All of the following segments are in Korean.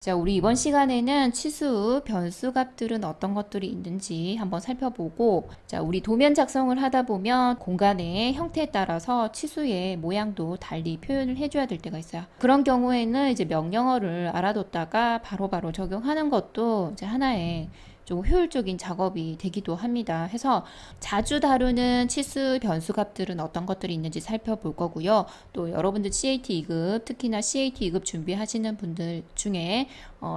자, 우리 이번 시간에는 치수, 변수 값들은 어떤 것들이 있는지 한번 살펴보고, 자, 우리 도면 작성을 하다 보면 공간의 형태에 따라서 치수의 모양도 달리 표현을 해줘야 될 때가 있어요. 그런 경우에는 이제 명령어를 알아뒀다가 바로바로 적용하는 것도 이제 하나의 좀 효율적인 작업이 되기도 합니다. 해서 자주 다루는 치수 변수 값들은 어떤 것들이 있는지 살펴볼 거고요. 또 여러분들 CAT 2급, 특히나 CAT 2급 준비하시는 분들 중에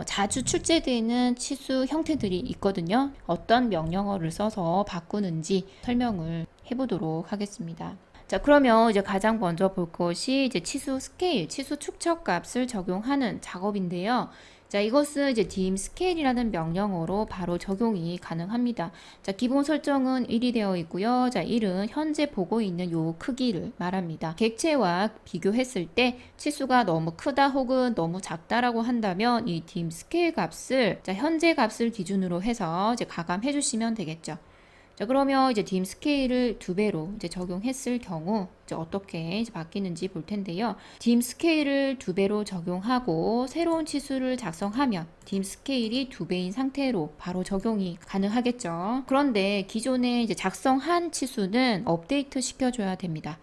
자주 출제되는 치수 형태들이 있거든요. 어떤 명령어를 써서 바꾸는지 설명을 해보도록 하겠습니다. 자, 그러면 이제 가장 먼저 볼 것이 이제 치수 스케일, 치수 축척 값을 적용하는 작업인데요. 자, 이것은 이제 dim 스케일이라는 명령어로 바로 적용이 가능합니다. 자, 기본 설정은 1이 되어 있고요. 자, 1은 현재 보고 있는 요 크기를 말합니다. 객체와 비교했을 때 치수가 너무 크다 혹은 너무 작다라고 한다면 이 dim 스케일 값을 자, 현재 값을 기준으로 해서 이제 가감해 주시면 되겠죠. 자, 그러면 이제 dim 스케일을 2배로 이제 적용했을 경우 이제 어떻게 이제 바뀌는지 볼 텐데요. dim 스케일을 2배로 적용하고 새로운 치수를 작성하면 dim 스케일이 2배인 상태로 바로 적용이 가능하겠죠. 그런데 기존에 이제 작성한 치수는 업데이트 시켜줘야 됩니다.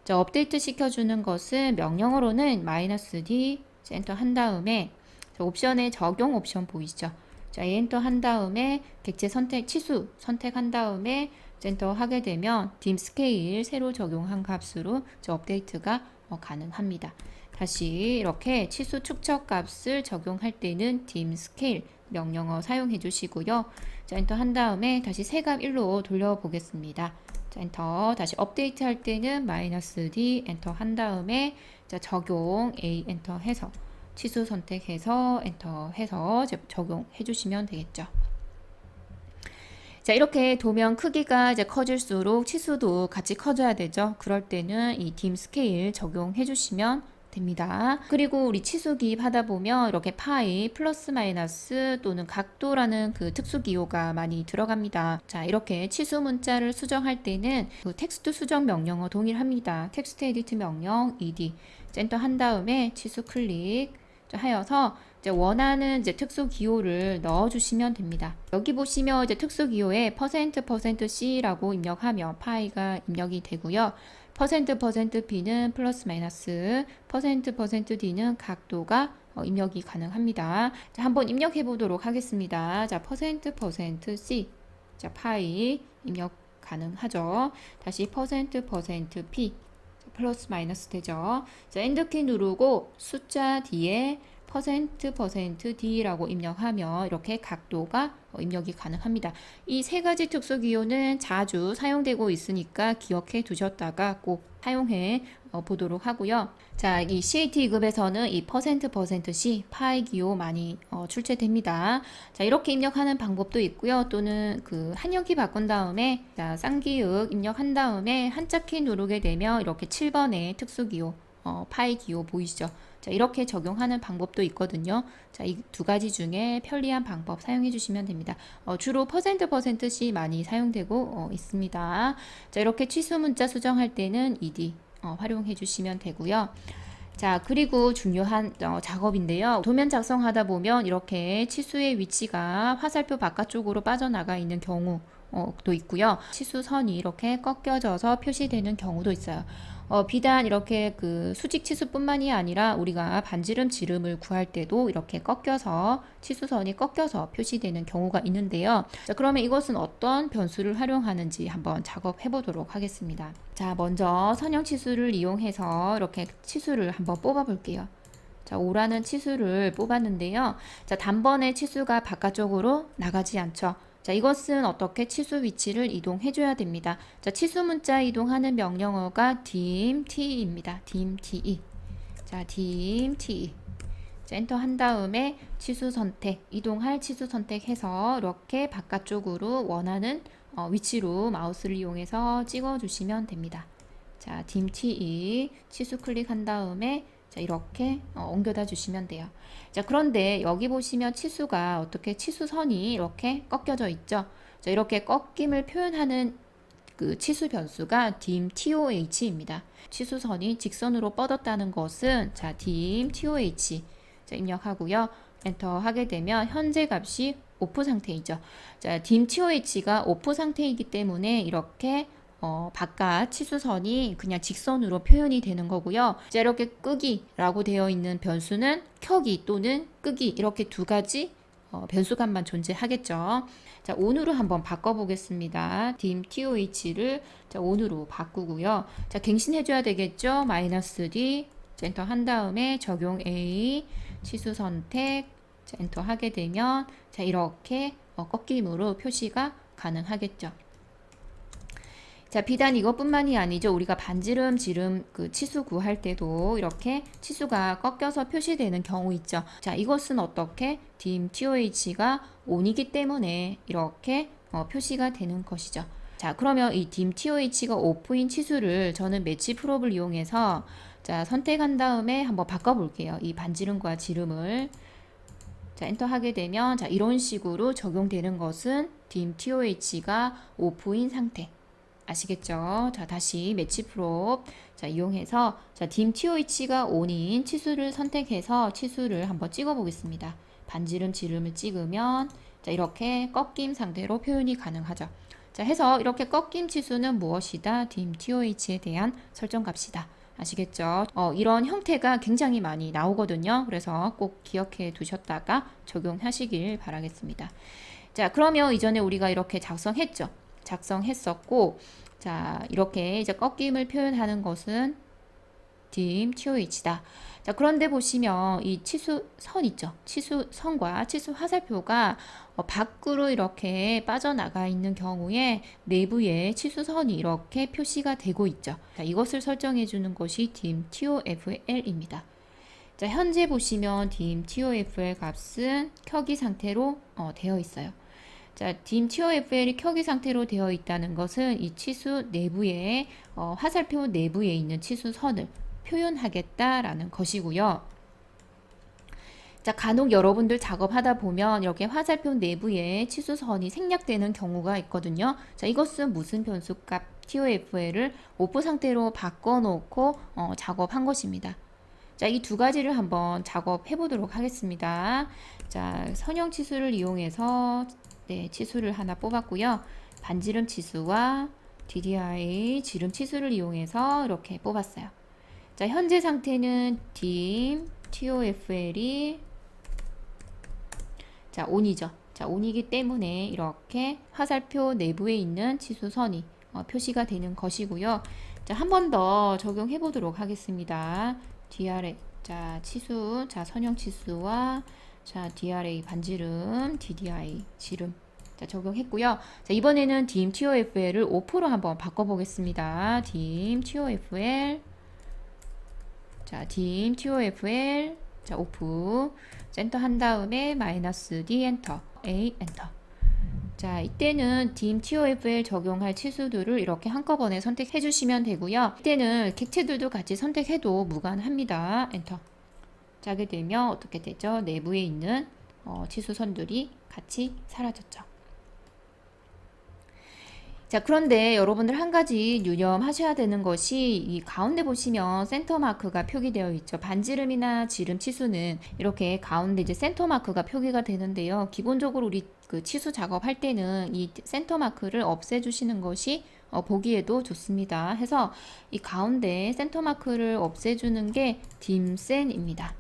자, 업데이트 시켜주는 것은 명령어로는 -d 엔터 한 다음에 옵션에 적용 옵션 보이시죠? 자, 엔터 한 다음에 객체 선택, 치수 선택한 다음에 엔터 하게 되면 dim 스케일 새로 적용한 값으로 업데이트가 가능합니다. 다시 이렇게 치수 축척 값을 적용할 때는 dim 스케일 명령어 사용해 주시고요. 자, 엔터 한 다음에 다시 새값 1로 돌려 보겠습니다. 자, 엔터 다시 업데이트 할 때는 -d 엔터 한 다음에 자, 적용 A 엔터 해서 치수 선택해서 엔터 해서 적용해 주시면 되겠죠. 자, 이렇게 도면 크기가 이제 커질수록 치수도 같이 커져야 되죠. 그럴 때는 이 dim 스케일 적용해 주시면 됩니다. 그리고 우리 치수 기입하다 보면 이렇게 파이, 플러스 마이너스 또는 각도라는 그 특수 기호가 많이 들어갑니다. 자, 이렇게 치수 문자를 수정할 때는 그 텍스트 수정 명령어 동일합니다. 텍스트 에디트 명령 ed 엔터 한 다음에 치수 클릭 하여서 이제 원하는 이제 특수 기호를 넣어 주시면 됩니다. 여기 보시면 이제 특수 기호에 %%C라고 입력하면 파이가 입력이 되고요. %%B는 플러스 마이너스, %%D는 각도가 입력이 가능합니다. 자, 한번 입력해 보도록 하겠습니다. 자, %%C. 자, 파이 입력 가능하죠. 다시 %%P. 플러스 마이너스 되죠. 자, 엔드키 누르고 숫자 뒤에 %D라고 입력하면 이렇게 각도가 입력이 가능합니다. 이 세 가지 특수 기호는 자주 사용되고 있으니까 기억해 두셨다가 꼭 사용해 보도록 하고요. 자, 이 CAT 2급에서는 이 %C 파이 기호 많이 출제됩니다. 자, 이렇게 입력하는 방법도 있고요. 또는 그 한영키 바꾼 다음에 자, 쌍기역 입력한 다음에 한자키 누르게 되면 이렇게 7번의 특수 기호 파이 기호 보이시죠? 자, 이렇게 적용하는 방법도 있거든요. 자, 이 두 가지 중에 편리한 방법 사용해 주시면 됩니다. 주로 %C 많이 사용되고 있습니다. 자, 이렇게 취수 문자 수정할 때는 ed 활용해 주시면 되고요. 자, 그리고 중요한 작업인데요. 도면 작성하다 보면 이렇게 치수의 위치가 화살표 바깥쪽으로 빠져나가 있는 경우도 있고요. 치수선이 이렇게 꺾여져서 표시되는 경우도 있어요. 비단 이렇게 그 수직 치수뿐만이 아니라 우리가 반지름 지름을 구할 때도 이렇게 꺾여서 치수선이 꺾여서 표시되는 경우가 있는데요. 자, 그러면 이것은 어떤 변수를 활용하는지 한번 작업해 보도록 하겠습니다. 자, 먼저 선형 치수를 이용해서 이렇게 치수를 한번 뽑아 볼게요. 자, 5라는 치수를 뽑았는데요. 자, 단번에 치수가 바깥쪽으로 나가지 않죠. 자, 이것은 어떻게 치수 위치를 이동해 줘야 됩니다. 자, 치수 문자 이동하는 명령어가 dim te입니다. dim te. 자, dim te. 자, 엔터 한 다음에 치수 선택, 이동할 치수 선택해서 이렇게 바깥쪽으로 원하는 위치로 마우스를 이용해서 찍어 주시면 됩니다. 자, dim te 치수 클릭한 다음에 자, 이렇게 옮겨다 주시면 돼요. 자, 그런데 여기 보시면 치수가 어떻게 치수선이 이렇게 꺾여져 있죠. 자, 이렇게 꺾임을 표현하는 그 치수 변수가 dim toh입니다. 치수선이 직선으로 뻗었다는 것은 자, dim toh 자, 입력하고요. 엔터 하게 되면 현재 값이 오프 상태이죠. 자, dim.toH가 오프 상태이기 때문에 이렇게 바깥 치수선이 그냥 직선으로 표현이 되는 거고요. 자, 이렇게 끄기라고 되어 있는 변수는 켜기 또는 끄기 이렇게 두 가지 변수값만 존재하겠죠. 자, on으로 한번 바꿔보겠습니다. dim.toH를 자, on으로 바꾸고요. 자, 갱신해줘야 되겠죠. -d 자, 엔터 한 다음에 적용 A 치수 선택 자, 엔터 하게 되면 자, 이렇게 꺾임으로 표시가 가능하겠죠. 자, 비단 이것뿐만이 아니죠. 우리가 반지름, 지름 그 치수 구할 때도 이렇게 치수가 꺾여서 표시되는 경우 있죠. 자, 이것은 어떻게 dim.toH가 on이기 때문에 이렇게 표시가 되는 것이죠. 자, 그러면 이 dim.toH가 오프인 치수를 저는 매치 프롭을 이용해서 자, 선택한 다음에 한번 바꿔볼게요. 이 반지름과 지름을 자, 엔터 하게 되면 자, 이런 식으로 적용되는 것은 dim.toH가 오프인 상태. 아시겠죠? 자, 다시 매치 프롭 자, 이용해서 자, dim.toH가 on인 치수를 선택해서 치수를 한번 찍어 보겠습니다. 반지름, 지름을 찍으면 자, 이렇게 꺾임 상태로 표현이 가능하죠. 자, 해서 이렇게 꺾임 치수는 무엇이다? dim.toH에 대한 설정 값이다. 아시겠죠? 이런 형태가 굉장히 많이 나오거든요. 그래서 꼭 기억해 두셨다가 적용하시길 바라겠습니다. 자, 그러면 이전에 우리가 이렇게 작성했었고, 자, 이렇게 이제 꺾임을 표현하는 것은 dim.toH다. 자, 그런데 보시면 이 치수선 있죠? 치수선과 치수 화살표가 밖으로 이렇게 빠져나가 있는 경우에 내부에 치수선이 이렇게 표시가 되고 있죠. 자, 이것을 설정해 주는 것이 dim.tofl입니다. 자, 현재 보시면 dim.tofl 값은 켜기 상태로 되어 있어요. 자, dim.tofl이 켜기 상태로 되어 있다는 것은 이 치수 내부에 화살표 내부에 있는 치수선을 표현하겠다라는 것이고요. 자, 간혹 여러분들 작업하다 보면 이렇게 화살표 내부에 치수선이 생략되는 경우가 있거든요. 자, 이것은 무슨 변수값 TOFL을 오프 상태로 바꿔놓고 작업한 것입니다. 자, 이 두 가지를 한번 작업해 보도록 하겠습니다. 자, 선형 치수를 이용해서 네, 치수를 하나 뽑았고요. 반지름 치수와 DDI 지름 치수를 이용해서 이렇게 뽑았어요. 자, 현재 상태는 dim.tofl이 자, on이죠. 자, on이기 때문에 이렇게 화살표 내부에 있는 치수선이 표시가 되는 것이고요. 자, 한 번 더 적용해 보도록 하겠습니다. DRA 자, 치수, 자, 선형 치수와 자, DRA 반지름, DDI 지름 자, 적용했고요. 자, 이번에는 dim.tofl을 오프로 한번 바꿔보겠습니다. dim.tofl 자, dim.tofl 자, 오프 엔터 한 다음에 -d 엔터 A 엔터 자, 이때는 dim.tofl 적용할 치수들을 이렇게 한꺼번에 선택해 주시면 되고요. 이때는 객체들도 같이 선택해도 무관합니다. 엔터 자, 하게 되면 어떻게 되죠? 내부에 있는 치수선들이 같이 사라졌죠. 자, 그런데 여러분들 한 가지 유념하셔야 되는 것이 이 가운데 보시면 센터 마크가 표기되어 있죠. 반지름이나 지름 치수는 이렇게 가운데 이제 센터 마크가 표기가 되는데요. 기본적으로 우리 그 치수 작업할 때는 이 센터 마크를 없애주시는 것이 보기에도 좋습니다. 해서 이 가운데 센터 마크를 없애주는 게 dimsen 입니다.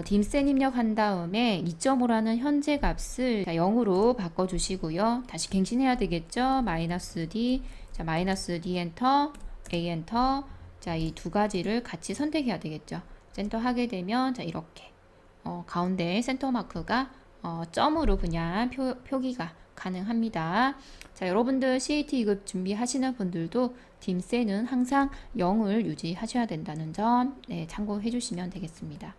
dimsen 입력한 다음에 2.5라는 현재 값을 0으로 바꿔주시고요. 다시 갱신해야 되겠죠. -d, 자, -d 엔터, A 엔터, 자, 이 두 가지를 같이 선택해야 되겠죠. 센터 하게 되면 자, 이렇게 가운데 센터 마크가 점으로 그냥 표기가 가능합니다. 자, 여러분들 CAT 2급 준비하시는 분들도 dimsen은 항상 0을 유지하셔야 된다는 점 네, 참고해 주시면 되겠습니다.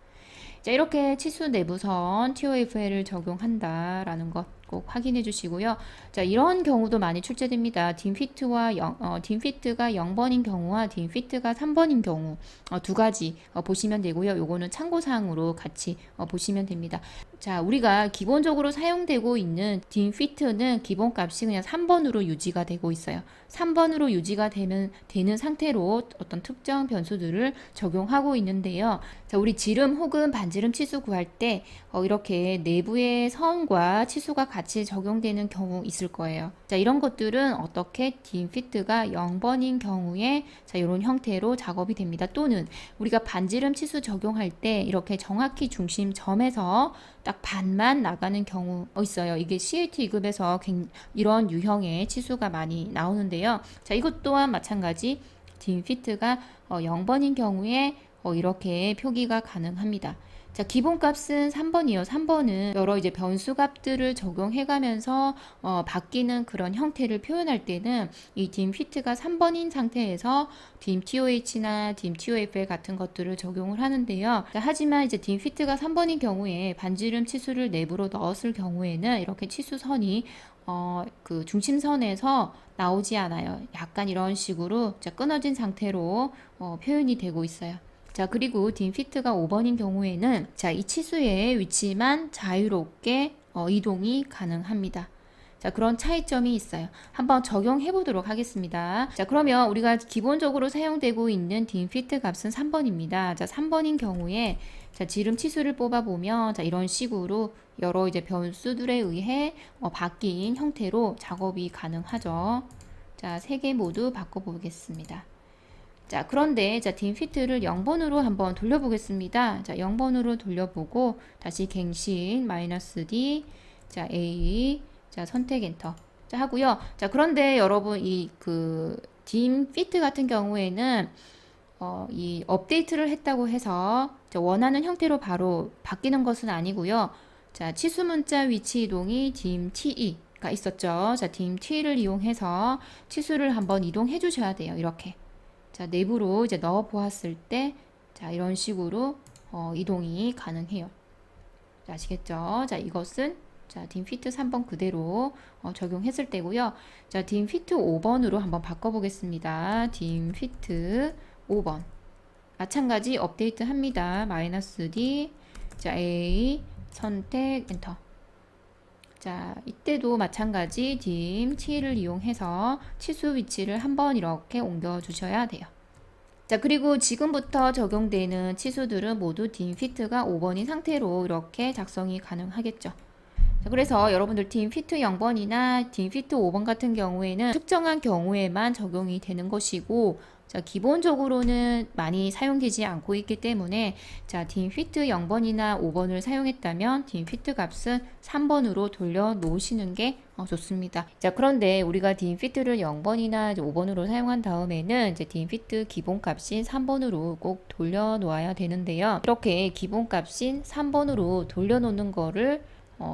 자, 이렇게 치수 내부선 TOFL을 적용한다라는 것 꼭 확인해 주시고요. 자, 이런 경우도 많이 출제됩니다. dimfit가 0번인 경우와 dimfit가 3번인 경우 두 가지 보시면 되고요. 요거는 참고사항으로 같이 보시면 됩니다. 자, 우리가 기본적으로 사용되고 있는 dimfit는 기본값이 그냥 3번으로 유지가 되고 있어요. 3번으로 유지가 되면 되는 상태로 어떤 특정 변수들을 적용하고 있는데요. 자, 우리 지름 혹은 반지름 치수 구할 때 이렇게 내부의 선과 치수가 같이 적용되는 경우 있을 거예요. 자, 이런 것들은 어떻게 dim fit가 0번인 경우에 자, 이런 형태로 작업이 됩니다. 또는 우리가 반지름 치수 적용할 때 이렇게 정확히 중심점에서 딱 반만 나가는 경우 있어요. 이게 CAT 2급에서 이런 유형의 치수가 많이 나오는데요. 자, 이것 또한 마찬가지 dim fit가 0번인 경우에 이렇게 표기가 가능합니다. 자, 기본값은 3번이요. 3번은 여러 이제 변수값들을 적용해가면서 바뀌는 그런 형태를 표현할 때는 이 dim fit가 3번인 상태에서 dim toh나 dim tof 같은 것들을 적용을 하는데요. 자, 하지만 이제 dim fit가 3번인 경우에 반지름 치수를 내부로 넣었을 경우에는 이렇게 치수선이 그 중심선에서 나오지 않아요. 약간 이런 식으로 끊어진 상태로 표현이 되고 있어요. 자, 그리고 dim fit가 5번인 경우에는 자, 이 치수의 위치만 자유롭게 이동이 가능합니다. 자, 그런 차이점이 있어요. 한번 적용해 보도록 하겠습니다. 자, 그러면 우리가 기본적으로 사용되고 있는 dim fit 값은 3번입니다. 자, 3번인 경우에 자, 지름 치수를 뽑아 보면 자, 이런 식으로 여러 이제 변수들에 의해 바뀐 형태로 작업이 가능하죠. 자, 3개 모두 바꿔 보겠습니다. 자, 그런데 자, dim fit를 0번으로 한번 돌려보겠습니다. 자, 0번으로 돌려보고 다시 갱신 -d 자, A 자, 선택 엔터 자, 하고요. 자, 그런데 여러분 이 그 dim fit 같은 경우에는 이 업데이트를 했다고 해서 자, 원하는 형태로 바로 바뀌는 것은 아니고요. 자, 치수 문자 위치 이동이 dim te가 있었죠. 자, dim t를 이용해서 치수를 한번 이동해 주셔야 돼요. 이렇게. 자, 내부로 이제 넣어 보았을 때, 자, 이런 식으로 이동이 가능해요. 자, 아시겠죠? 자, 이것은 자, dim fit 3번 그대로 적용했을 때고요. 자, dim fit 5번으로 한번 바꿔보겠습니다. dim fit 5번. 마찬가지 업데이트 합니다. -d, 자, A, 선택, 엔터. 자, 이때도 마찬가지 dim t를 이용해서 치수 위치를 한번 이렇게 옮겨 주셔야 돼요. 자, 그리고 지금부터 적용되는 치수들은 모두 dim fit가 5번인 상태로 이렇게 작성이 가능하겠죠. 자, 그래서 여러분들 dim fit 0번이나 dim fit 5번 같은 경우에는 특정한 경우에만 적용이 되는 것이고, 자, 기본적으로는 많이 사용되지 않고 있기 때문에 자, dim fit 0번이나 5번을 사용했다면 dim fit 값은 3번으로 돌려 놓으시는 게 좋습니다. 자, 그런데 우리가 dim fit를 0번이나 5번으로 사용한 다음에는 이제 dim fit 기본값인 3번으로 꼭 돌려 놓아야 되는데요. 이렇게 기본값인 3번으로 돌려 놓는 거를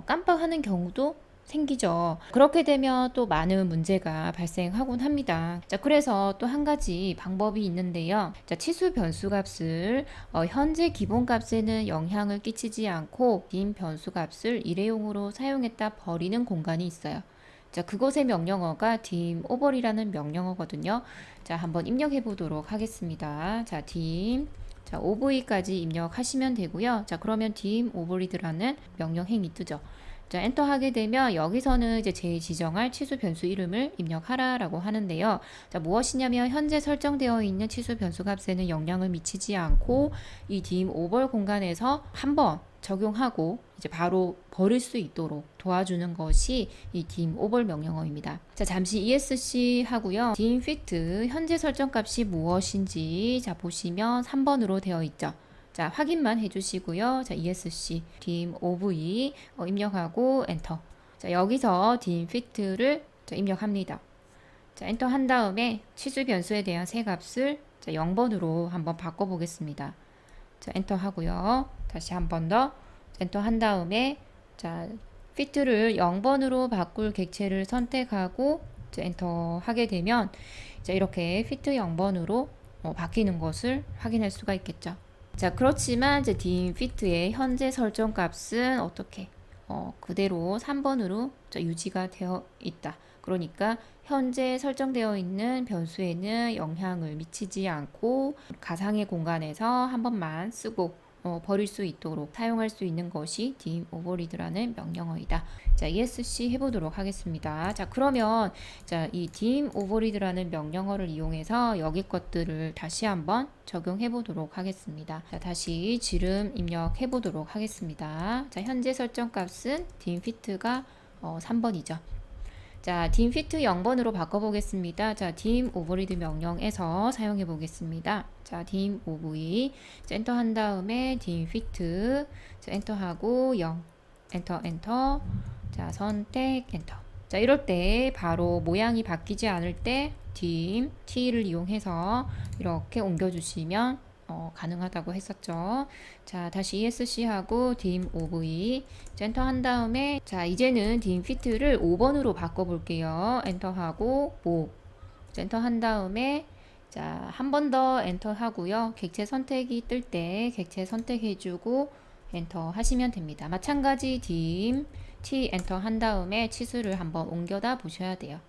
깜빡하는 경우도 생기죠. 그렇게 되면 또 많은 문제가 발생하곤 합니다. 자, 그래서 또 한 가지 방법이 있는데요. 자, 치수 변수값을 현재 기본값에는 영향을 끼치지 않고 dim 변수값을 일회용으로 사용했다 버리는 공간이 있어요. 자, 그것의 명령어가 dim over이라는 명령어거든요. 자, 한번 입력해 보도록 하겠습니다. 자, dim 자, over까지 입력하시면 되고요. 자, 그러면 dim overrid라는 명령행이 뜨죠. 자, 엔터 하게 되면 여기서는 이제 제 지정할 치수 변수 이름을 입력하라라고 하는데요. 자, 무엇이냐면 현재 설정되어 있는 치수 변수 값에는 영향을 미치지 않고 이 dim over 공간에서 한번 적용하고 이제 바로 버릴 수 있도록 도와주는 것이 이 dim over 명령어입니다. 자, 잠시 ESC 하고요. dim fit 현재 설정 값이 무엇인지 자, 보시면 3번으로 되어 있죠. 자, 확인만 해주시고요. 자, ESC dim OV 입력하고 엔터. 자, 여기서 dim fit를 자, 입력합니다. 자, 엔터 한 다음에 치수 변수에 대한 새 값을 자, 0번으로 한번 바꿔보겠습니다. 자, 엔터 하고요. 다시 한 번 더 엔터 한 다음에 자, fit를 0번으로 바꿀 객체를 선택하고 자, 엔터 하게 되면 자, 이렇게 fit 0번으로 바뀌는 것을 확인할 수가 있겠죠. 자, 그렇지만 이제 dim fit의 현재 설정 값은 어떻게 그대로 3번으로 유지가 되어 있다. 그러니까 현재 설정되어 있는 변수에는 영향을 미치지 않고 가상의 공간에서 한 번만 쓰고 버릴 수 있도록 사용할 수 있는 것이 dim override라는 명령어이다. 자, ESC 해보도록 하겠습니다. 자, 그러면 자, 이 dim override라는 명령어를 이용해서 여기 것들을 다시 한번 적용해 보도록 하겠습니다. 자, 다시 지름 입력해 보도록 하겠습니다. 자, 현재 설정 값은 dim fit가 3번이죠. 자, dim fit 0번으로 바꿔보겠습니다. 자, dim override 명령에서 사용해 보겠습니다. 자, dim over 엔터 한 다음에 dim fit 자, 엔터하고 0 엔터 자, 선택 엔터. 자, 이럴 때 바로 모양이 바뀌지 않을 때 dim t를 이용해서 이렇게 옮겨주시면 가능하다고 했었죠. 자, 다시 ESC 하고 dim OV 엔터 한 다음에 자, 이제는 dim fit를 5번으로 바꿔 볼게요. 엔터 하고 5 엔터 한 다음에 자, 한 번 더 엔터 하고요. 객체 선택이 뜰 때 객체 선택해 주고 엔터 하시면 됩니다. 마찬가지 dim t 엔터 한 다음에 치수를 한번 옮겨다 보셔야 돼요.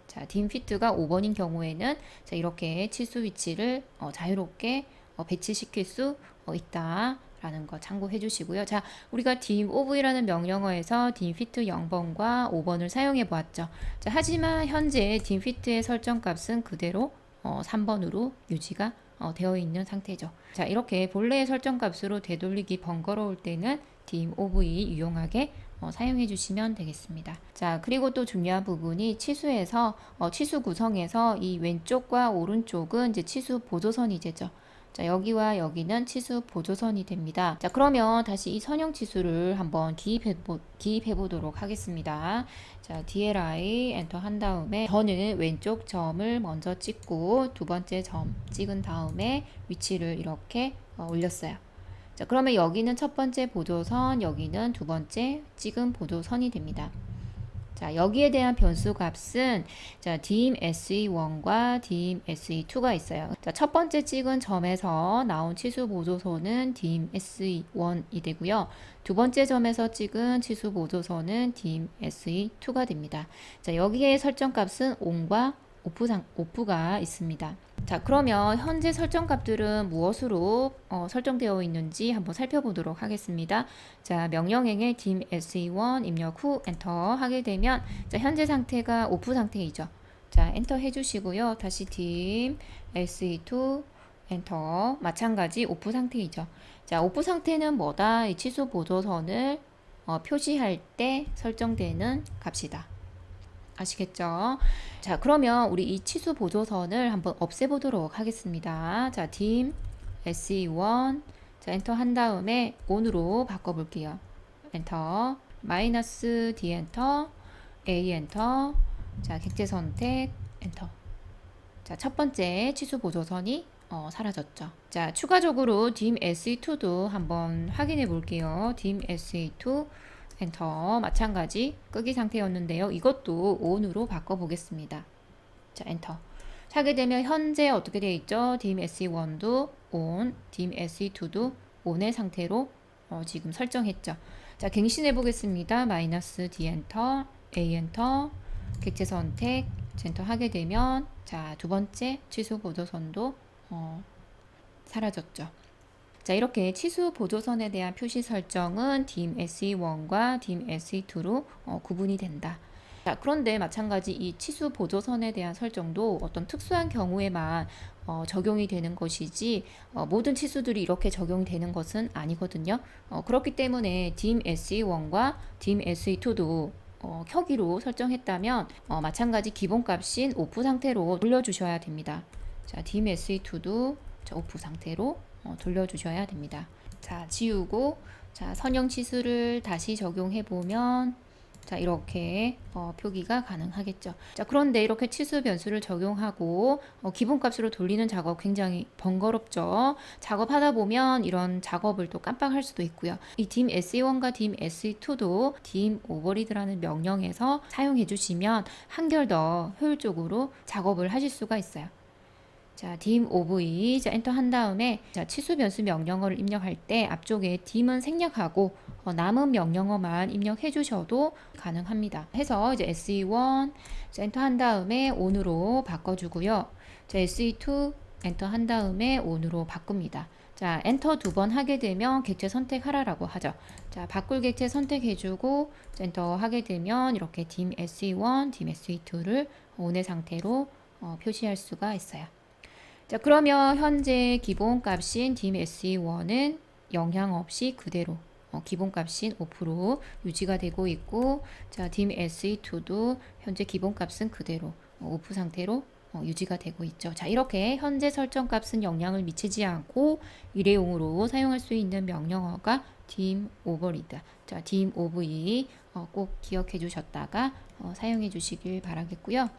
자, dim fit가 5번인 경우에는 자, 이렇게 치수 위치를 자유롭게 배치시킬 수 있다라는 거 참고해 주시고요. 자, 우리가 dim of라는 명령어에서 dim fit 0번과 5번을 사용해 보았죠. 자, 하지만 현재 dim fit의 설정 값은 그대로 3번으로 유지가 되어 있는 상태죠. 자, 이렇게 본래의 설정 값으로 되돌리기 번거로울 때는 dim of 유용하게 사용해 주시면 되겠습니다. 자, 그리고 또 중요한 부분이 치수에서 치수 구성에서 이 왼쪽과 오른쪽은 이제 치수 보조선이 되죠. 자, 여기와 여기는 치수 보조선이 됩니다. 자, 그러면 다시 이 선형 치수를 한번 기입해 보도록 하겠습니다. 자, DLI 엔터 한 다음에 저는 왼쪽 점을 먼저 찍고 두 번째 점 찍은 다음에 위치를 이렇게 올렸어요. 자, 그러면 여기는 첫 번째 보조선, 여기는 두 번째 찍은 보조선이 됩니다. 자, 여기에 대한 변수 값은 자, dim SE1과 dim SE2가 있어요. 자, 첫 번째 찍은 점에서 나온 치수 보조선은 dim SE1이 되고요. 두 번째 점에서 찍은 치수 보조선은 dim SE2가 됩니다. 자, 여기에 설정 값은 on과 off가 있습니다. 자, 그러면 현재 설정 값들은 무엇으로 설정되어 있는지 한번 살펴보도록 하겠습니다. 자, 명령행에 dim se1 입력 후 엔터 하게 되면 자, 현재 상태가 오프 상태이죠. 자, 엔터 해주시고요. 다시 dim se2 엔터 마찬가지 오프 상태이죠. 자, 오프 상태는 뭐다? 이 치수 보조선을 표시할 때 설정되는 값이다. 아시겠죠? 자, 그러면 우리 이 치수 보조선을 한번 없애보도록 하겠습니다. 자, dim se1 자, 엔터 한 다음에 on으로 바꿔볼게요. 엔터 마이너스 d 엔터 a 엔터 자, 객체 선택 엔터. 자, 첫 번째 치수 보조선이 사라졌죠. 자, 추가적으로 dim se2도 한번 확인해 볼게요. dim se2 엔터 마찬가지 끄기 상태였는데요. 이것도 on으로 바꿔보겠습니다. 자, 엔터 하게 되면 현재 어떻게 되어 있죠? dim se1도 on, dim se2도 on의 상태로 지금 설정했죠. 자, 갱신해 보겠습니다. 마이너스 d 엔터, a 엔터, 객체 선택, 엔터 하게 되면 자, 두 번째 치수 보조선도 사라졌죠. 자, 이렇게 치수 보조선에 대한 표시 설정은 dim se1과 dim se2로 구분이 된다. 자, 그런데 마찬가지 이 치수 보조선에 대한 설정도 어떤 특수한 경우에만 적용이 되는 것이지 모든 치수들이 이렇게 적용이 되는 것은 아니거든요. 그렇기 때문에 dim se1과 dim se2도 켜기로 설정했다면 마찬가지 기본값인 오프 상태로 돌려주셔야 됩니다. 자, dim se2도 오프 상태로 돌려주셔야 됩니다. 자, 지우고 자, 선형 치수를 다시 적용해 보면 자, 이렇게 표기가 가능하겠죠. 자, 그런데 이렇게 치수 변수를 적용하고 기본값으로 돌리는 작업 굉장히 번거롭죠. 작업하다 보면 이런 작업을 또 깜빡할 수도 있고요. 이 dim se1과 dim se2도 dim override라는 명령에서 사용해 주시면 한결 더 효율적으로 작업을 하실 수가 있어요. 자, dim of 자, 엔터 한 다음에 자, 치수 변수 명령어를 입력할 때 앞쪽에 dim은 생략하고 남은 명령어만 입력해 주셔도 가능합니다. 해서 이제 se1 자, 엔터 한 다음에 on으로 바꿔 주고요. 자, se2 엔터 한 다음에 on으로 바꿉니다. 자, 엔터 두 번 하게 되면 객체 선택하라라고 하죠. 자, 바꿀 객체 선택해주고 엔터 하게 되면 이렇게 dim SE1, dim SE2를 온의 상태로 표시할 수가 있어요. 자, 그러면 현재 기본값인 dim SE1은 영향 없이 그대로 기본값인 5% 유지가 되고 있고, 자, dim SE2도 현재 기본값은 그대로 5% 상태로 유지가 되고 있죠. 자, 이렇게 현재 설정 값은 영향을 미치지 않고 일회용으로 사용할 수 있는 명령어가 dim overrid. 자, dim of 꼭 기억해 주셨다가 사용해 주시길 바라겠고요.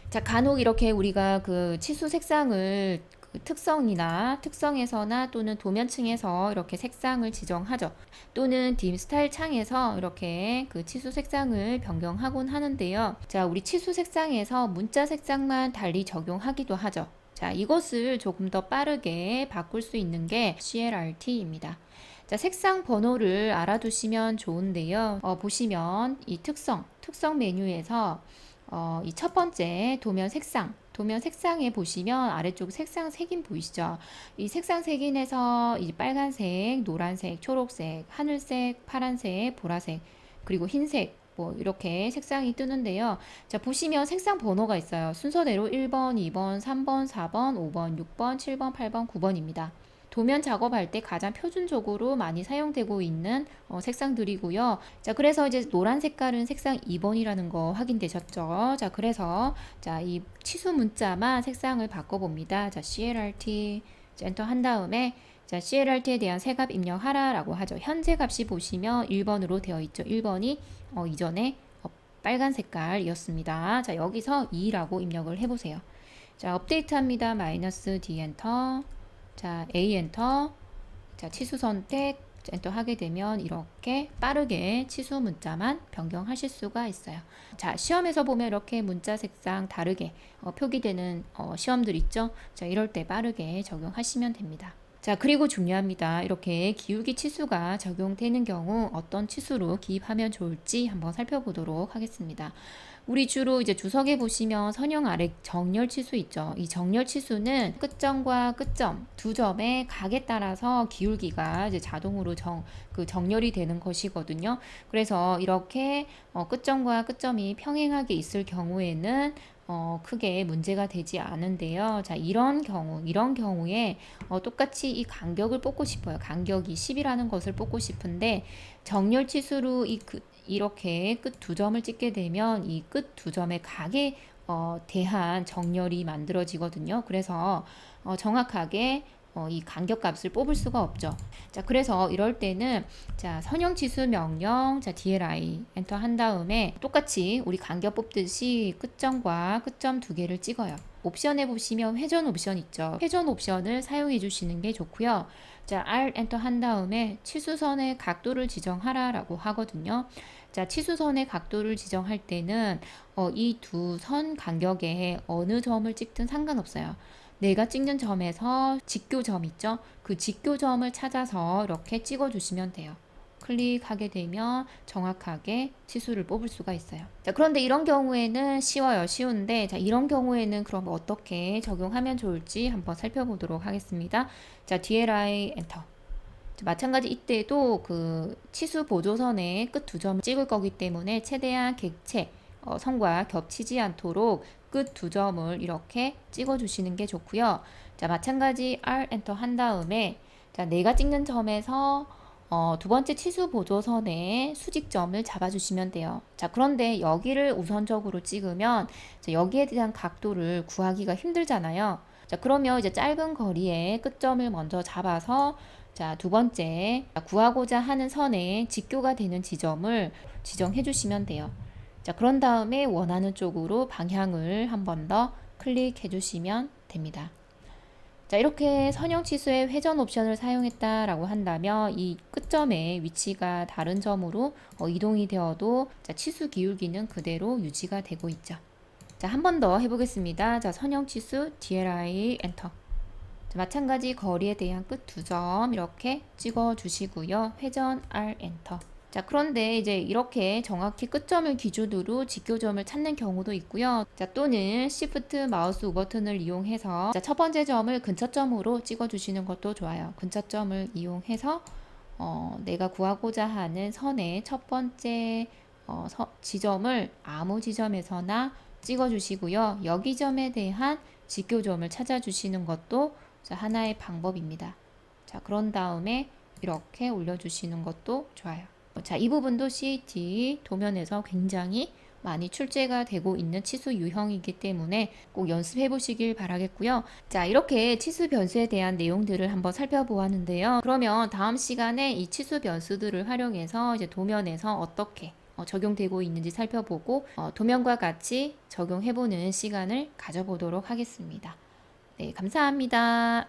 자, 간혹 이렇게 우리가 그 치수 색상을 그 특성에서나 또는 도면층에서 이렇게 색상을 지정하죠. 또는 dim 스타일 창에서 이렇게 그 치수 색상을 변경하곤 하는데요. 자, 우리 치수 색상에서 문자 색상만 달리 적용하기도 하죠. 자, 이것을 조금 더 빠르게 바꿀 수 있는 게 CLRT입니다. 자, 색상 번호를 알아두시면 좋은데요. 보시면 이 특성 메뉴에서 이 첫 번째 도면 색상에 보시면 아래쪽 색상 색인 보이시죠? 이 색상 색인에서 이 빨간색, 노란색, 초록색, 하늘색, 파란색, 보라색, 그리고 흰색, 뭐 이렇게 색상이 뜨는데요. 자, 보시면 색상 번호가 있어요. 순서대로 1번, 2번, 3번, 4번, 5번, 6번, 7번, 8번, 9번입니다. 도면 작업할 때 가장 표준적으로 많이 사용되고 있는 색상들이고요. 자, 그래서 이제 노란 색깔은 색상 2번이라는 거 확인되셨죠? 자, 그래서 자, 이 치수 문자만 색상을 바꿔봅니다. 자, CLRT 엔터 한 다음에 자, CLRT에 대한 새 값 입력하라라고 하죠. 현재 값이 보시면 1번으로 되어 있죠. 1번이 이전에 빨간 색깔이었습니다. 자, 여기서 2라고 입력을 해보세요. 자, 업데이트합니다. -D 엔터. 자, A 엔터. 자, 치수 선택 엔터 하게 되면 이렇게 빠르게 치수 문자만 변경하실 수가 있어요. 자, 시험에서 보면 이렇게 문자 색상 다르게 표기되는 시험들 있죠. 자, 이럴 때 빠르게 적용하시면 됩니다. 자, 그리고 중요합니다. 이렇게 기울기 치수가 적용되는 경우 어떤 치수로 기입하면 좋을지 한번 살펴보도록 하겠습니다. 우리 주로 이제 주석에 보시면 선형 아래 정렬 치수 있죠. 이 정렬 치수는 끝점과 끝점 두 점의 각에 따라서 기울기가 이제 자동으로 정렬이 되는 것이거든요. 그래서 이렇게 끝점과 끝점이 평행하게 있을 경우에는 크게 문제가 되지 않은데요. 자, 이런 경우에 똑같이 이 간격을 뽑고 싶어요. 간격이 10이라는 것을 뽑고 싶은데 정렬 치수로 이렇게 끝 두 점을 찍게 되면 이 끝 두 점의 각에 대한 정렬이 만들어지거든요. 그래서 정확하게 이 간격값을 뽑을 수가 없죠. 자, 그래서 이럴 때는 자, 선형치수 명령 자, DLI 엔터 한 다음에 똑같이 우리 간격 뽑듯이 끝점과 끝점 두 개를 찍어요. 옵션에 보시면 회전 옵션 있죠. 회전 옵션을 사용해 주시는 게 좋고요. 자, R 엔터 한 다음에 치수선의 각도를 지정하라 라고 하거든요. 자, 치수선의 각도를 지정할 때는 이 두 선 간격에 어느 점을 찍든 상관없어요. 내가 찍는 점에서 직교점 있죠? 그 직교점을 찾아서 이렇게 찍어 주시면 돼요. 클릭하게 되면 정확하게 치수를 뽑을 수가 있어요. 자, 그런데 이런 경우에는 쉬운데, 자, 이런 경우에는 그럼 어떻게 적용하면 좋을지 한번 살펴보도록 하겠습니다. 자, DLI 엔터. 자, 마찬가지 이때도 그 치수 보조선의 끝 두 점을 찍을 거기 때문에 최대한 객체 선과 겹치지 않도록 끝 두 점을 이렇게 찍어 주시는 게 좋고요. 자, 마찬가지 R 엔터 한 다음에 자, 내가 찍는 점에서 두 번째 치수 보조선의 수직점을 잡아주시면 돼요. 자, 그런데 여기를 우선적으로 찍으면 여기에 대한 각도를 구하기가 힘들잖아요. 자, 그러면 이제 짧은 거리에 끝점을 먼저 잡아서 자, 두 번째 구하고자 하는 선의 직교가 되는 지점을 지정해 주시면 돼요. 자, 그런 다음에 원하는 쪽으로 방향을 한 번 더 클릭해 주시면 됩니다. 자, 이렇게 선형 치수의 회전 옵션을 사용했다라고 한다면 이 끝점의 위치가 다른 점으로 이동이 되어도 자, 치수 기울기는 그대로 유지가 되고 있죠. 자, 한 번 더 해보겠습니다. 자, 선형 치수 DLI 엔터. 자, 마찬가지 거리에 대한 끝 두 점 이렇게 찍어 주시고요. 회전 R 엔터. 자, 그런데 이제 이렇게 정확히 끝점을 기준으로 직교점을 찾는 경우도 있고요. 자, 또는 Shift 마우스 우버튼을 이용해서 자, 첫 번째 점을 근처점으로 찍어주시는 것도 좋아요. 근처점을 이용해서 내가 구하고자 하는 선의 첫 번째 지점을 아무 지점에서나 찍어주시고요. 여기 점에 대한 직교점을 찾아주시는 것도 자, 하나의 방법입니다. 자, 그런 다음에 이렇게 올려주시는 것도 좋아요. 자, 이 부분도 CAT 도면에서 굉장히 많이 출제가 되고 있는 치수 유형이기 때문에 꼭 연습해 보시길 바라겠고요. 자, 이렇게 치수 변수에 대한 내용들을 한번 살펴보았는데요. 그러면 다음 시간에 이 치수 변수들을 활용해서 이제 도면에서 어떻게 적용되고 있는지 살펴보고 도면과 같이 적용해보는 시간을 가져보도록 하겠습니다. 네, 감사합니다.